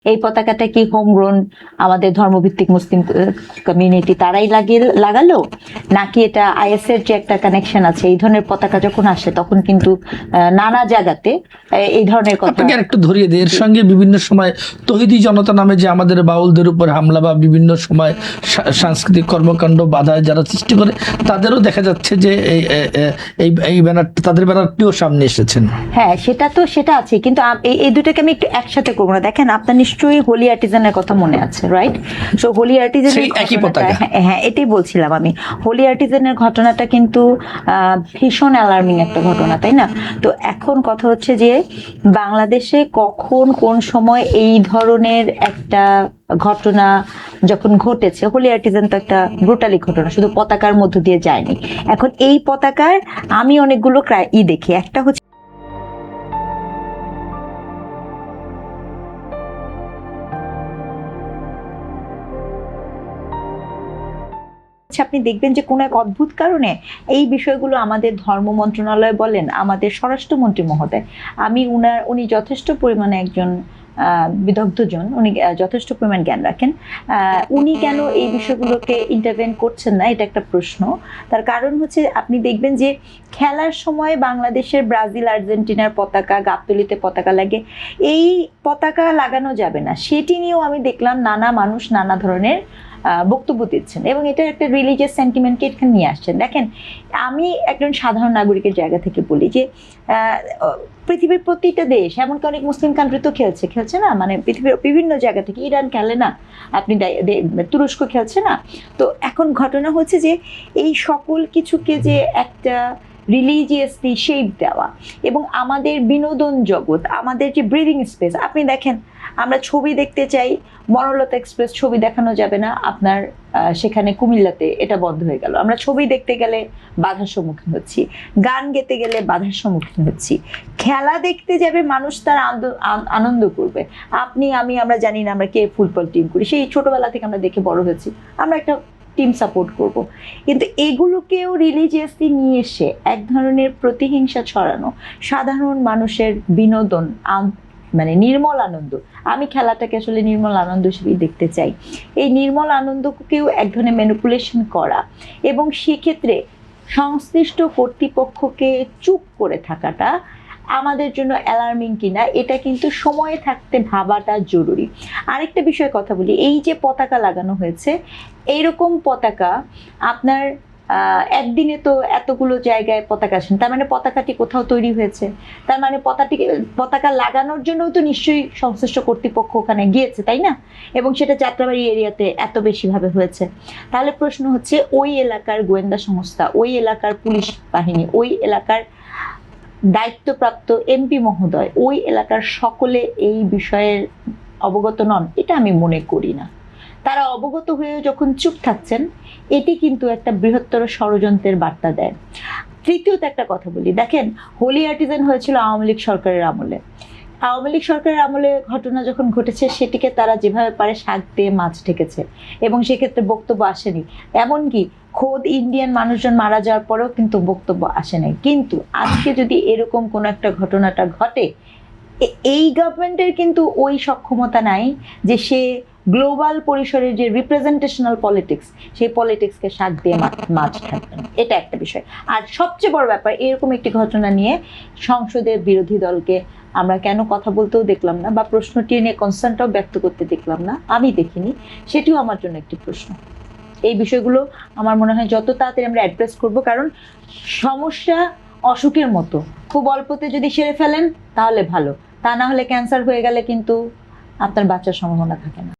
এই পতাকাটা কি হোমগ্রোন আমাদের ধর্মভিত্তিক মুসলিম কমিউনিটি তারাই লাগালো, নাকি এটা আইএস এর যে একটা কানেকশন আছে, এই ধরনের পতাকা যখন আসে তখন কিন্তু নানা জায়গাতে এই ধরনের কথা। আপনাকে একটু ধরিয়ে দিই, এর সঙ্গে বিভিন্ন সময় তৌহিদি জনতা নামে যে আমাদের বাউলদের উপর হামলা বা বিভিন্ন সময় সাংস্কৃতিক কর্মকাণ্ড বাধায় যারা সৃষ্টি করে, তাদেরও দেখা যাচ্ছে যে এই ব্যানার, তাদের ব্যানারটিও সামনে এসেছেন। হ্যাঁ, সেটা আছে, কিন্তু এই দুটাকে আমি একটু একসাথে করবো না। দেখেন, আপনার নিশ্চয়ই হোলি আর্টিজানের কথা মনে আছে, রাইট? সো হোলি আর্টিজানের একই পতাকা, হ্যাঁ এটাই বলছিলাম আমি। হোলি আর্টিজানের ঘটনাটা কিন্তু ভীষণ অ্যালার্মিং একটা ঘটনা, তাই না? তো এখন কথা হচ্ছে যে বাংলাদেশে কখন কোন সময় এই ধরনের একটা ঘটনা যখন ঘটেছে, হোলি আর্টিজান তো একটা ব্রুটালি ঘটনা, শুধু পতাকার মধ্য দিয়ে যায়নি। এখন এই পতাকার আমি অনেকগুলো দেখি। একটা হচ্ছে আপনি দেখবেন যে কোনো এক অদ্ভুত কারণে এই বিষয়গুলো আমাদের ধর্ম মন্ত্রণালয় বলেন, আমাদের স্বরাষ্ট্রমন্ত্রী মহোদয়, উনি যথেষ্ট পরিমাণে একজন বিদগ্ধজন, উনি যথেষ্ট পরিমাণ জ্ঞান রাখেন, উনি কেন এই বিষয়গুলোকে ইন্টারভেন করছেন না, এটা একটা প্রশ্ন। তার কারণ হচ্ছে আপনি দেখবেন যে খেলার সময় বাংলাদেশের ব্রাজিল আর্জেন্টিনার পতাকা, গাবতলীতে পতাকা লাগে, এই পতাকা লাগানো যাবে না, সেটি নিয়েও আমি দেখলাম নানা মানুষ নানা ধরনের বক্তব্য দিচ্ছেন, এবং এটা একটা রিলিজিয়াস সেন্টিমেন্টকে এখানে নিয়ে আসছেন। দেখেন, আমি একজন সাধারণ নাগরিকের জায়গা থেকে বলি যে পৃথিবীর প্রতিটা দেশ, এমনকি অনেক মুসলিম কান্ট্রি তো খেলছে না, মানে পৃথিবীর বিভিন্ন জায়গা থেকে, ইরান খেলে না, আপনি তুরস্ক খেলছে না। তো এখন ঘটনা হচ্ছে যে এই সকল কিছুকে যে একটা রিলিজিয়াসলি শেপ দেওয়া, এবং আমাদের বিনোদন জগৎ, আমাদের যে ব্রিদিং স্পেস, আপনি দেখেন আমরা ছবি দেখতে চাই, বনলতা এক্সপ্রেস ছবি দেখানো যাবে না আপনার সেখানে কুমিল্লাতে, এটা বন্ধ হয়ে গেল। আমরা ছবি দেখতে গেলে বাধার সম্মুখীন হচ্ছি, গান গেতে গেলে বাধার সম্মুখীন হচ্ছি, খেলা দেখতে যাবে মানুষ তার আনন্দ করবে, আপনি আমি আমরা জানি না আমরা কে ফুটবল টিম করি, সেই ছোটবেলা থেকে আমরা দেখে বড় হয়েছি, আমরা একটা টিম সাপোর্ট করব। কিন্তু এগুলোকেও রিলিজিয়াসলি নিয়ে এসে এক ধরনের প্রতিহিংসা ছড়ানো, সাধারণ মানুষের বিনোদন, মানে নির্মল আনন্দ, আমি খেলাটাকে আসলে নির্মল আনন্দ হিসেবেই দেখতে চাই, এই নির্মল আনন্দকেও এক ধরনের ম্যানিপুলেশন করা, এবং সেক্ষেত্রে সংশ্লিষ্ট কর্তৃপক্ষকে চুপ করে থাকাটা আমাদের জন্য অ্যালার্মিং কিনা, এটা কিন্তু সময়ে থাকতে ভাবাটা জরুরি। আরেকটা বিষয়ে কথা বলি, এই যে পতাকা লাগানো হয়েছে, এইরকম পতাকা আপনার একদিনে তো এতগুলো জায়গায় পতাকা আসেন, তার মানে পতাকাটি কোথাও তৈরি হয়েছে, তার মানে পতাকা লাগানোর জন্য তো নিশ্চয়ই সংশ্লিষ্ট কর্তৃপক্ষ ওখানে গিয়েছে, তাই না? এবং সেটা যাত্রাবাড়ি এরিয়াতে এত বেশিভাবে হয়েছে। তাহলে প্রশ্ন হচ্ছে, ওই এলাকার গোয়েন্দা সংস্থা, ওই এলাকার পুলিশ বাহিনী, ওই এলাকার দায়িত্বপ্রাপ্ত এমপি মহোদয়, ওই এলাকার সকলে এই বিষয়ের অবগত নন? এটা আমি মনে করি না। তারা অবগত হয়েও যখন চুপ থাকছেন, এটি কিন্তু একটা বৃহত্তর ষড়যন্ত্রের বার্তা দেয়। তৃতীয়ত একটা কথা বলি, দেখেন, হোলি আর্টিজান হয়েছিল আওয়ামী লীগ সরকারের আমলে। আওয়ামী লীগ সরকারের আমলে ঘটনা যখন ঘটেছে, সেটিকে তারা যেভাবে পারে শাক দিয়ে মাছ ঢেকেছে, এবং সেক্ষেত্রে বক্তব্য আসেনি। এমনকি খোদ ইন্ডিয়ান মানুষজন মারা যাওয়ার পরেও কিন্তু বক্তব্য আসে নাই। কিন্তু আজকে যদি এরকম কোনো একটা ঘটনাটা ঘটে, এই গভর্নমেন্টের কিন্তু ওই সক্ষমতা নাই যে সে গ্লোবাল পরিসরের যে রিপ্রেজেন্টেশনাল পলিটিক্স, সেই পলিটিক্সকে শাক দিয়ে মাছ ঢাকবেন, এটা একটা বিষয়। আর সবচেয়ে বড় ব্যাপার, এরকম একটি ঘটনা নিয়ে সংসদের বিরোধী দলকে আমরা কেন কথা বলতেও দেখলাম না, বা প্রশ্নটি নিয়ে কনসার্নটাও ব্যক্ত করতে দেখলাম না, আমি দেখিনি, সেটিও আমার জন্য একটি প্রশ্ন। এই বিষয়গুলো আমার মনে হয় যত তাড়াতাড়ি আমরা অ্যাড্রেস করব, কারণ সমস্যা অসুখের মতো, খুব অল্পতে যদি সেরে ফেলেন তাহলে ভালো, তা না হলে ক্যান্সার হয়ে গেলে কিন্তু আপনার বাঁচার সম্ভাবনা থাকে না।